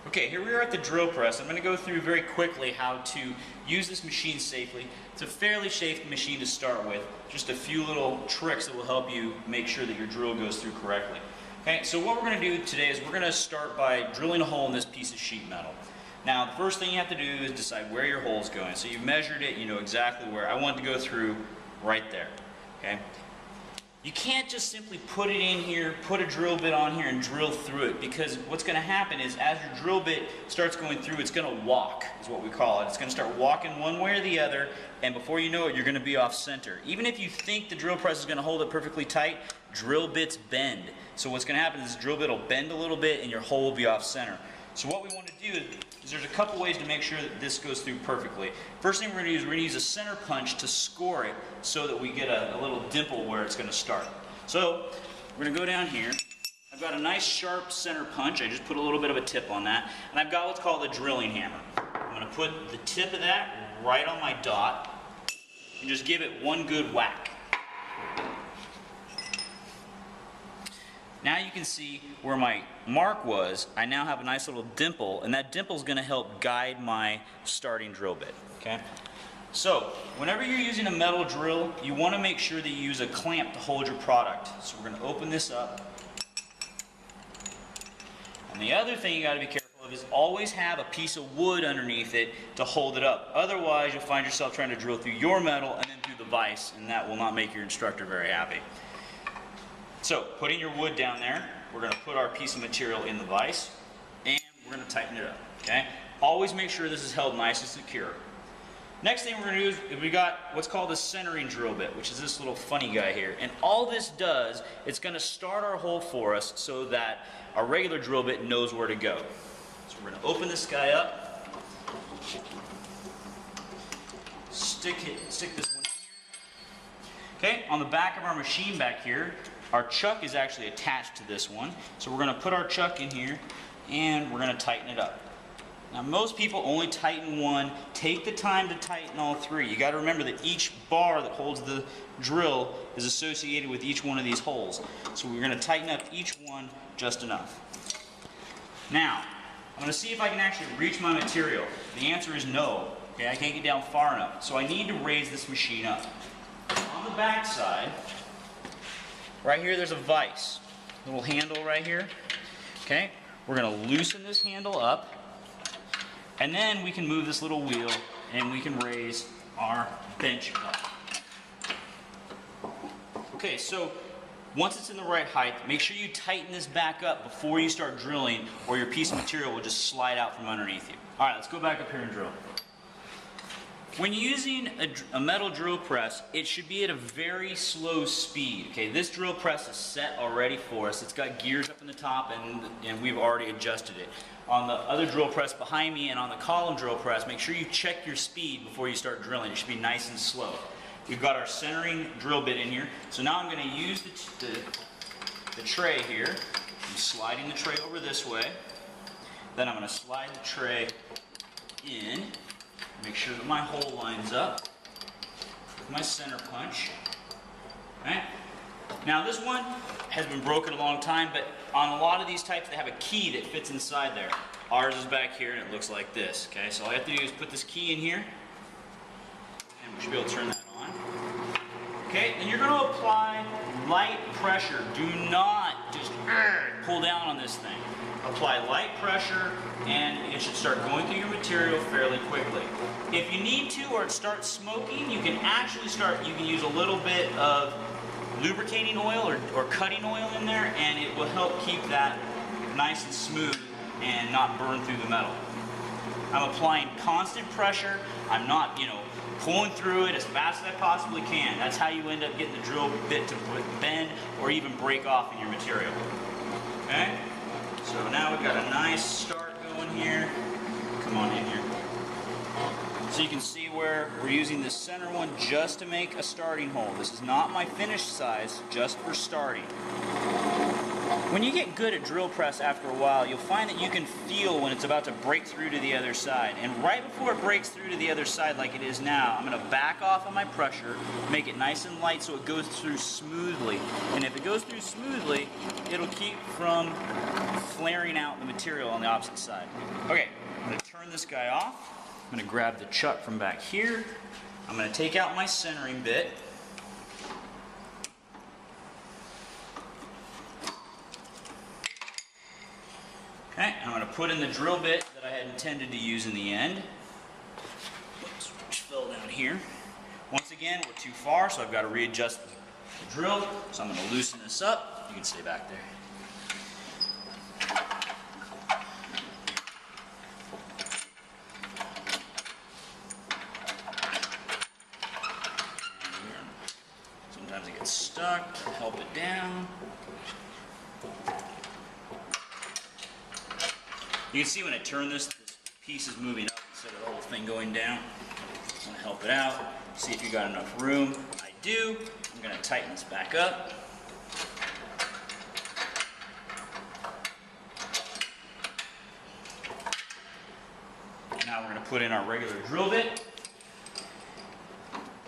Okay, here we are at the drill press. I'm going to go through very quickly how to use this machine safely. It's a fairly safe machine to start with. Just a few little tricks that will help you make sure that your drill goes through correctly. Okay, so what we're going to do today is we're going to start by drilling a hole in this piece of sheet metal. Now, the first thing you have to do is decide where your hole is going. So you've measured it, you know exactly where. I want to go through right there. Okay. You can't just simply put it in here, put a drill bit on here and drill through it, because what's going to happen is as your drill bit starts going through, it's going to walk, is what we call it. It's going to start walking one way or the other, and before you know it, you're going to be off center. Even if you think the drill press is going to hold it perfectly tight, drill bits bend. So what's going to happen is the drill bit will bend a little bit and your hole will be off center. So what we want to do is there's a couple ways to make sure that this goes through perfectly. First thing we're going to do is we're going to use a center punch to score it so that we get a little dimple where it's going to start. So we're going to go down here. I've got a nice sharp center punch. I just put a little bit of a tip on that. And I've got what's called a drilling hammer. I'm going to put the tip of that right on my dot and just give it one good whack. Now you can see where my mark was. I now have a nice little dimple, and that dimple is going to help guide my starting drill bit. Okay? So, whenever you're using a metal drill, you want to make sure that you use a clamp to hold your product. So we're going to open this up. And the other thing you got to be careful of is always have a piece of wood underneath it to hold it up. Otherwise, you'll find yourself trying to drill through your metal and then through the vise, and that will not make your instructor very happy. So, putting your wood down there, we're going to put our piece of material in the vise, and we're going to tighten it up. Okay? Always make sure this is held nice and secure. Next thing we're going to do is we got what's called a centering drill bit, which is this little funny guy here. And all this does, it's going to start our hole for us so that our regular drill bit knows where to go. So we're going to open this guy up, stick this one in here. Okay, on the back of our machine back here, our chuck is actually attached to this one. So we're going to put our chuck in here and we're going to tighten it up. Now most people only tighten one. Take the time to tighten all three. You got to remember that each bar that holds the drill is associated with each one of these holes. So we're going to tighten up each one just enough. Now, I'm going to see if I can actually reach my material. The answer is no. Okay, I can't get down far enough. So I need to raise this machine up. On the back side, right here there's a vise. Little handle right here. Okay, we're going to loosen this handle up. And then we can move this little wheel and we can raise our bench up. Okay, so once it's in the right height, make sure you tighten this back up before you start drilling, or your piece of material will just slide out from underneath you. Alright, let's go back up here and drill. When you're using a metal drill press, it should be at a very slow speed. Okay, this drill press is set already for us. It's got gears up in the top and we've already adjusted it. On the other drill press behind me and on the column drill press, make sure you check your speed before you start drilling. It should be nice and slow. We've got our centering drill bit in here. So now I'm going to use the tray here. I'm sliding the tray over this way. Then I'm going to slide the tray in. Make sure that my hole lines up with my center punch. Okay? Now this one has been broken a long time, but on a lot of these types they have a key that fits inside there. Ours is back here and it looks like this. Okay, so all you have to do is put this key in here and we should be able to turn that on. Okay, and you're going to apply light pressure. Do not just pull down on this thing. Apply light pressure and it should start going through your material fairly quickly. If you need to, or it starts smoking, you can actually you can use a little bit of lubricating oil or cutting oil in there, and it will help keep that nice and smooth and not burn through the metal. I'm applying constant pressure. I'm not, pulling through it as fast as I possibly can. That's how you end up getting the drill bit to bend or even break off in your material. Okay? So now we've got a nice start going here. Come on in here. So you can see where we're using the center one just to make a starting hole. This is not my finished size, just for starting. When you get good at drill press after a while, you'll find that you can feel when it's about to break through to the other side. And right before it breaks through to the other side like it is now, I'm going to back off on my pressure, make it nice and light so it goes through smoothly. And if it goes through smoothly, it'll keep from flaring out the material on the opposite side. Okay, I'm going to turn this guy off. I'm going to grab the chuck from back here. I'm going to take out my centering bit. Okay, I'm going to put in the drill bit that I had intended to use in the end. Oops, which fell down here. Once again, we're too far, so I've got to readjust the drill. So I'm going to loosen this up. You can stay back there. Sometimes it gets stuck. Help it down. You can see when I turn this piece is moving up instead of the whole thing going down. I'm going to help it out. See if you got enough room. I do. I'm going to tighten this back up. Now we're going to put in our regular drill bit.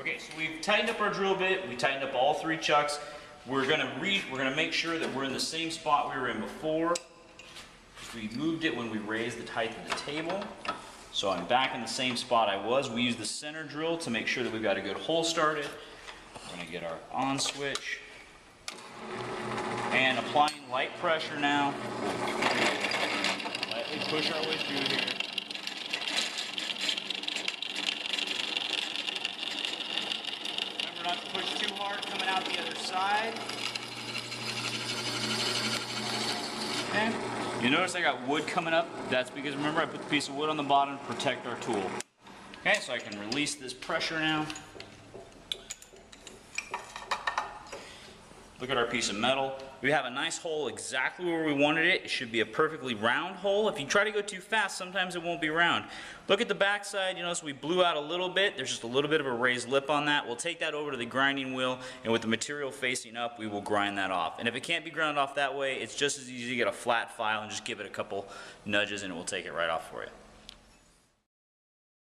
Okay, so we've tightened up our drill bit. We tightened up all three chucks. We're going to make sure that we're in the same spot we were in before. We moved it when we raised the height of the table. So I'm back in the same spot I was. We used the center drill to make sure that we've got a good hole started. We're going to get our on switch. And applying light pressure now. Lightly push our way through here. Remember not to push too hard coming out the other side. Okay. You notice I got wood coming up. That's because remember I put the piece of wood on the bottom to protect our tool. Okay, so I can release this pressure now. Look at our piece of metal. We have a nice hole exactly where we wanted it. It should be a perfectly round hole. If you try to go too fast, sometimes it won't be round. Look at the back side. You notice we blew out a little bit. There's just a little bit of a raised lip on that. We'll take that over to the grinding wheel, and with the material facing up, we will grind that off. And if it can't be ground off that way, it's just as easy to get a flat file and just give it a couple nudges, and it will take it right off for you.